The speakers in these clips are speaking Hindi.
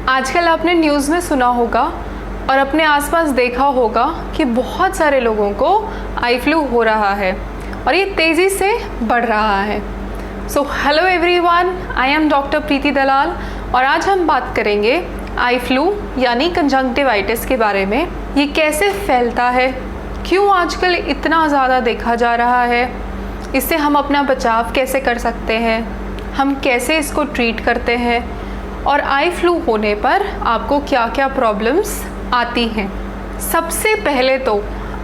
आजकल आपने न्यूज़ में सुना होगा और अपने आसपास देखा होगा कि बहुत सारे लोगों को आई फ्लू हो रहा है और ये तेज़ी से बढ़ रहा है। So hello everyone, I am doctor Preeti Dalal और आज हम बात करेंगे आई फ्लू यानी कंजंक्टिवाइटिस के बारे में। ये कैसे फैलता है, क्यों आजकल इतना ज़्यादा देखा जा रहा है, इससे हम अपना बचाव कैसे कर सकते हैं, हम कैसे इसको ट्रीट करते हैं और आई फ्लू होने पर आपको क्या क्या प्रॉब्लम्स आती हैं। सबसे पहले तो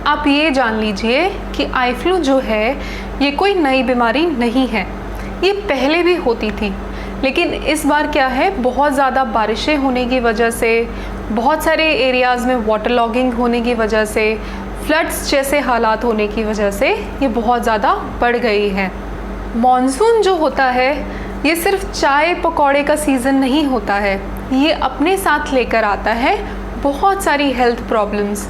आप ये जान लीजिए कि आई फ्लू जो है ये कोई नई बीमारी नहीं है, ये पहले भी होती थी, लेकिन इस बार क्या है, बहुत ज़्यादा बारिशें होने की वजह से, बहुत सारे एरियाज़ में वाटर लॉगिंग होने की वजह से, फ्लड्स जैसे हालात होने की वजह से ये बहुत ज़्यादा बढ़ गई है। मॉनसून जो होता है ये सिर्फ चाय पकौड़े का सीज़न नहीं होता है, ये अपने साथ लेकर आता है बहुत सारी हेल्थ प्रॉब्लम्स।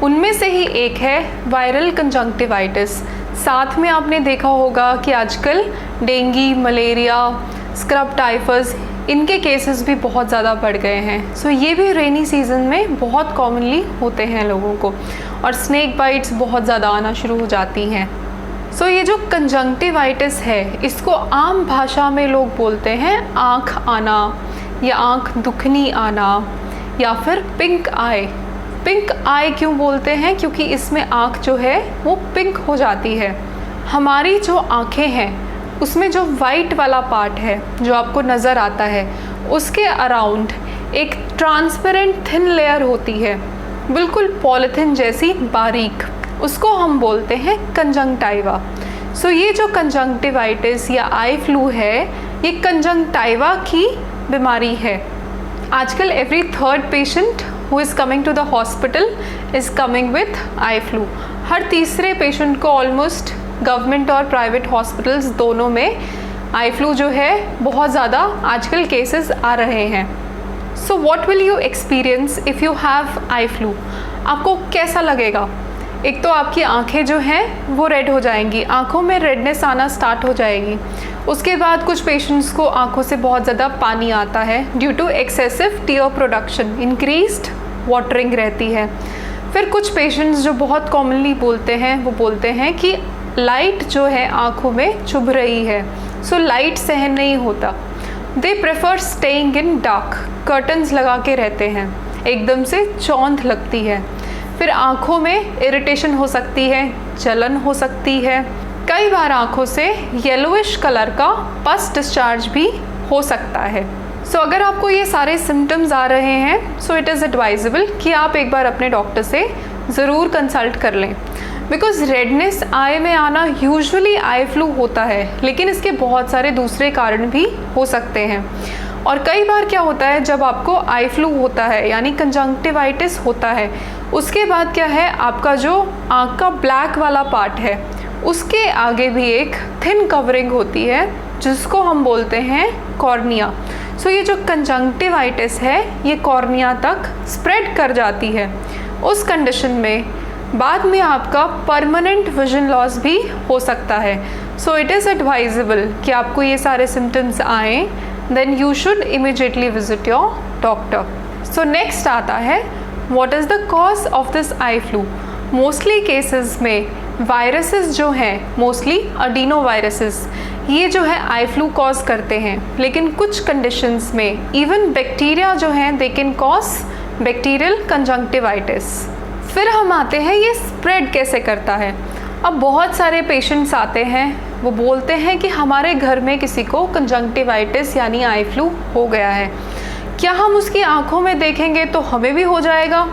उनमें से ही एक है वायरल कंजंक्टिवाइटिस। साथ में आपने देखा होगा कि आजकल डेंगू, मलेरिया, स्क्रब टाइफस, इनके केसेस भी बहुत ज़्यादा बढ़ गए हैं। सो ये भी रेनी सीज़न में बहुत कॉमनली होते हैं लोगों को, और स्नेक बाइट्स बहुत ज़्यादा आना शुरू हो जाती हैं। सो ये जो कंजंक्टिवाइटिस है इसको आम भाषा में लोग बोलते हैं आँख आना या आँख दुखनी आना या फिर पिंक आई। पिंक आई क्यों बोलते हैं? क्योंकि इसमें आँख जो है वो पिंक हो जाती है। हमारी जो आँखें हैं उसमें जो वाइट वाला पार्ट है जो आपको नज़र आता है, उसके अराउंड एक ट्रांसपेरेंट थिन लेयर होती है, बिल्कुल पॉलीथिन जैसी बारीक, उसको हम बोलते हैं कंजंक्टाइवा। सो ये जो कंजंक्टिवाइटिस या आई फ्लू है ये कंजंक्टाइवा की बीमारी है। आजकल every third patient who is coming to the hospital is coming with eye flu. हर तीसरे पेशेंट को ऑलमोस्ट गवर्नमेंट और प्राइवेट हॉस्पिटल्स दोनों में आई फ्लू जो है बहुत ज़्यादा आजकल केसेस आ रहे हैं। So what will you experience if you have eye flu? आपको कैसा लगेगा? एक तो आपकी आंखें जो हैं वो रेड हो जाएंगी, आंखों में रेडनेस आना स्टार्ट हो जाएगी। उसके बाद कुछ पेशेंट्स को आंखों से बहुत ज़्यादा पानी आता है due to excessive tear production, increased watering रहती है। फिर कुछ पेशेंट्स जो बहुत कॉमनली बोलते हैं वो बोलते हैं कि लाइट जो है आंखों में चुभ रही है, सो लाइट सहन नहीं होता। They prefer staying in dark, curtains लगा के रहते हैं, एकदम से चौंध लगती है। फिर आँखों में इरिटेशन हो सकती है, जलन हो सकती है, कई बार आँखों से येलोइश कलर का पस डिस्चार्ज भी हो सकता है। सो अगर आपको ये सारे सिम्टम्स आ रहे हैं सो इट इज़ एडवाइजेबल कि आप एक बार अपने डॉक्टर से ज़रूर कंसल्ट कर लें, बिकॉज रेडनेस आई में आना यूजुअली आई फ्लू होता है, लेकिन इसके बहुत सारे दूसरे कारण भी हो सकते हैं। और कई बार क्या होता है, जब आपको आई फ्लू होता है यानी कंजंक्टिवाइटिस होता है, उसके बाद क्या है, आपका जो आँख का ब्लैक वाला पार्ट है उसके आगे भी एक थिन कवरिंग होती है जिसको हम बोलते हैं कॉर्निया। सो ये जो कंजंक्टिवाइटिस है ये कॉर्निया तक स्प्रेड कर जाती है। उस कंडीशन में बाद में आपका परमानेंट विजन लॉस भी हो सकता है। सो इट इज़ एडवाइजेबल कि आपको ये सारे सिम्टम्स आएँ then you should immediately visit your doctor. So next आता है what is the cause of this eye flu? Mostly cases में वायरसेस जो हैं, मोस्टली अडीनोवायरसेस, ये जो है आई फ्लू कॉज करते हैं, लेकिन कुछ कंडीशंस में इवन बैक्टीरिया जो हैं they can cause bacterial conjunctivitis. फिर हम आते हैं ये स्प्रेड कैसे करता है। अब बहुत सारे पेशेंट्स आते हैं, वो बोलते हैं कि हमारे घर में किसी को कंजंक्टिवाइटिस यानी आई फ्लू हो गया है, क्या हम उसकी आंखों में देखेंगे तो हमें भी हो जाएगा?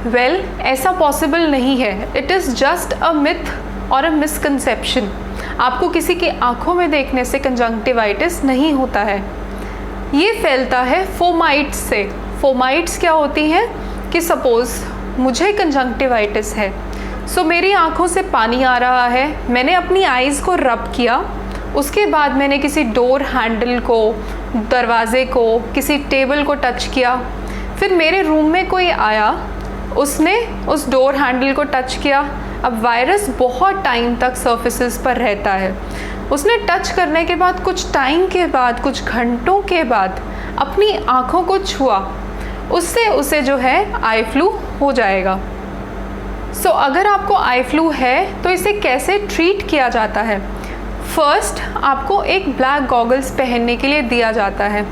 वेल, ऐसा पॉसिबल नहीं है। It is just a myth और अ मिसकंसेप्शन। आपको किसी की आंखों में देखने से कंजंक्टिवाइटिस नहीं होता है, ये फैलता है फोमाइट्स से। फोमाइट्स क्या होती हैं कि सपोज़ मुझे कंजंक्टिवाइटिस है, सो मेरी आँखों से पानी आ रहा है, मैंने अपनी आइज़ को रब किया, उसके बाद मैंने किसी डोर हैंडल को, दरवाज़े को, किसी टेबल को टच किया, फिर मेरे रूम में कोई आया, उसने उस डोर हैंडल को टच किया। अब वायरस बहुत टाइम तक सर्फेसिस पर रहता है, उसने टच करने के बाद कुछ टाइम के बाद, कुछ घंटों के बाद अपनी आँखों को छुआ, उससे उसे जो है आई फ्लू हो जाएगा। सो अगर आपको आई फ्लू है तो इसे कैसे ट्रीट किया जाता है? फर्स्ट आपको एक ब्लैक गॉगल्स पहनने के लिए दिया जाता है।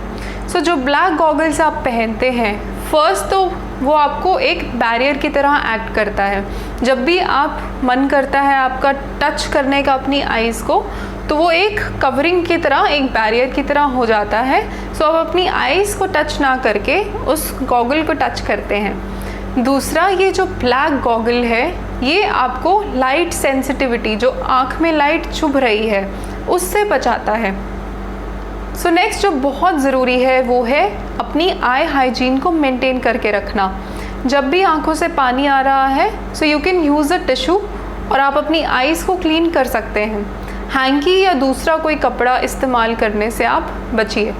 सो जो ब्लैक गॉगल्स आप पहनते हैं, फर्स्ट तो वो आपको एक बैरियर की तरह एक्ट करता है। जब भी आप मन करता है आपका टच करने का अपनी आईज़ को, तो वो एक कवरिंग की तरह, एक बैरियर की तरह हो जाता है। सो आप अपनी आईज़ को टच ना करके उस गॉगल को टच करते हैं। दूसरा, ये जो ब्लैक गॉगल है ये आपको लाइट सेंसिटिविटी, जो आँख में लाइट चुभ रही है, उससे बचाता है। सो नेक्स्ट जो बहुत ज़रूरी है वो है अपनी आई हाइजीन को मेंटेन करके रखना। जब भी आँखों से पानी आ रहा है, so you can use a tissue और आप अपनी आईज़ को क्लीन कर सकते हैं। हैंकी या दूसरा कोई कपड़ा इस्तेमाल करने से आप बचिए।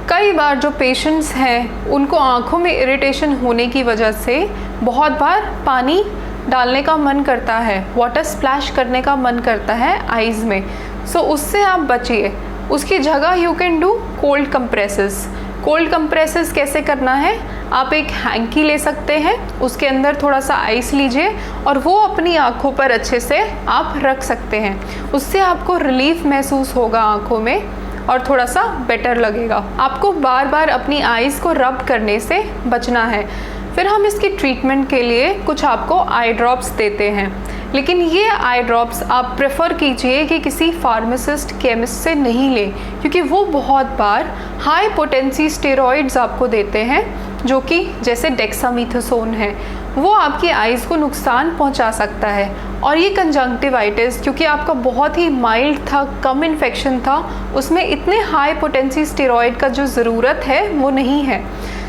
कई बार जो पेशेंट्स हैं उनको आँखों में इरिटेशन होने की वजह से बहुत बार पानी डालने का मन करता है, वाटर स्प्लैश करने का मन करता है आईज़ में। सो उससे आप बचिए। उसकी जगह you can do cold compresses. Cold compresses कैसे करना है? आप एक हैंकी ले सकते हैं, उसके अंदर थोड़ा सा आइस लीजिए और वो अपनी आँखों पर अच्छे से आप रख सकते हैं। उससे आपको रिलीफ महसूस होगा आँखों में और थोड़ा सा बेटर लगेगा। आपको बार बार अपनी आईज़ को रब करने से बचना है। फिर हम इसकी ट्रीटमेंट के लिए कुछ आपको आई ड्रॉप्स देते हैं, लेकिन ये आई ड्रॉप्स आप प्रेफर कीजिए कि किसी फार्मासिस्ट, केमिस्ट से नहीं लें, क्योंकि वो बहुत बार हाई पोटेंसी स्टेरॉइड्स आपको देते हैं, जो कि जैसे डेक्सामीथासोन है, वो आपकी आईज़ को नुकसान पहुंचा सकता है। और ये कंजंक्टिवाइटिस, क्योंकि आपका बहुत ही माइल्ड था, कम इन्फेक्शन था, उसमें इतने हाई पोटेंसी स्टेरॉइड का जो ज़रूरत है वो नहीं है।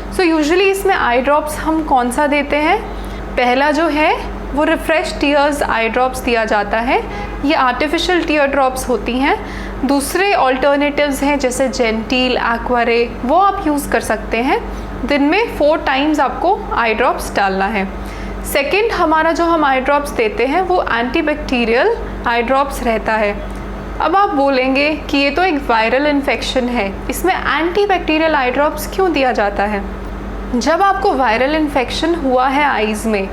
सो यूजुअली इसमें आई ड्रॉप्स हम कौन सा देते हैं? पहला जो है वो रिफ्रेश टीयर्स आई ड्रॉप्स दिया जाता है। ये आर्टिफिशियल टीयर ड्रॉप्स होती हैं। दूसरे ऑल्टरनेटिव्स हैं जैसे जेंटिल, एक्वारे, वो आप यूज़ कर सकते हैं। दिन में 4 टाइम्स आपको आई ड्रॉप्स डालना है। सेकंड, हमारा जो हम आई ड्रॉप्स देते हैं वो एंटीबैक्टीरियल आई ड्रॉप्स रहता है। अब आप बोलेंगे कि ये तो एक वायरल इन्फेक्शन है, इसमें एंटीबैक्टीरियल आई ड्रॉप्स क्यों दिया जाता है? जब आपको वायरल इन्फेक्शन हुआ है आईज़ में,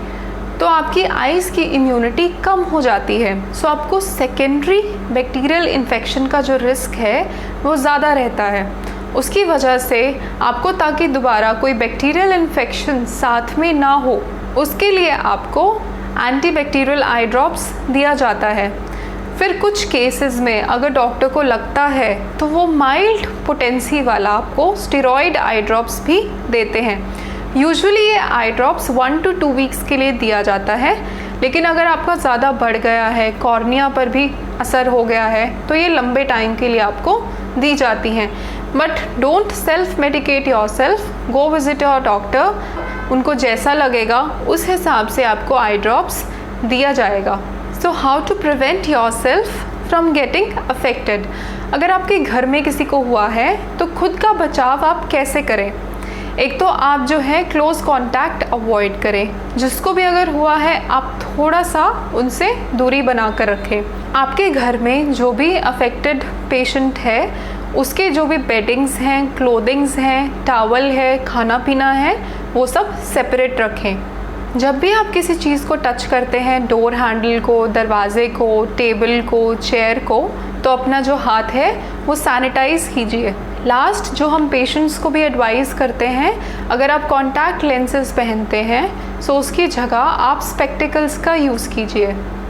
तो आपकी आईज़ की इम्यूनिटी कम हो जाती है। सो आपको सेकेंडरी बैक्टीरियल इन्फेक्शन का जो रिस्क है वो ज़्यादा रहता है। उसकी वजह से आपको, ताकि दोबारा कोई बैक्टीरियल इन्फेक्शन साथ में ना हो, उसके लिए आपको एंटीबैक्टीरियल आई ड्रॉप्स दिया जाता है। फिर कुछ केसेस में अगर डॉक्टर को लगता है तो वो माइल्ड पोटेंसी वाला आपको स्टेरॉइड आई ड्रॉप्स भी देते हैं। यूजुअली ये आई ड्रॉप्स 1 to 2 वीक्स के लिए दिया जाता है, लेकिन अगर आपका ज़्यादा बढ़ गया है, कॉर्निया पर भी असर हो गया है, तो ये लंबे टाइम के लिए आपको दी जाती हैं। But don't self medicate yourself, go visit your doctor. उनको जैसा लगेगा उस हिसाब से आपको आई ड्रॉप्स दिया जाएगा। So how to prevent yourself from getting affected? अगर आपके घर में किसी को हुआ है तो खुद का बचाव आप कैसे करें? एक तो आप जो है क्लोज कांटेक्ट अवॉइड करें। जिसको भी अगर हुआ है आप थोड़ा सा उनसे दूरी बना कर रखें। आपके घर में जो भी अफेक्टेड पेशेंट है उसके जो भी बेडिंग्स हैं, क्लोथिंग्स हैं, टॉवल है, खाना पीना है, वो सब सेपरेट रखें। जब भी आप किसी चीज़ को टच करते हैं, डोर हैंडल को, दरवाजे को, टेबल को, चेयर को, तो अपना जो हाथ है वो सैनिटाइज़ कीजिए। लास्ट जो हम पेशेंट्स को भी एडवाइज़ करते हैं, अगर आप कॉन्टैक्ट लेंसेज पहनते हैं तो उसकी जगह आप स्पेक्टिकल्स का यूज़ कीजिए।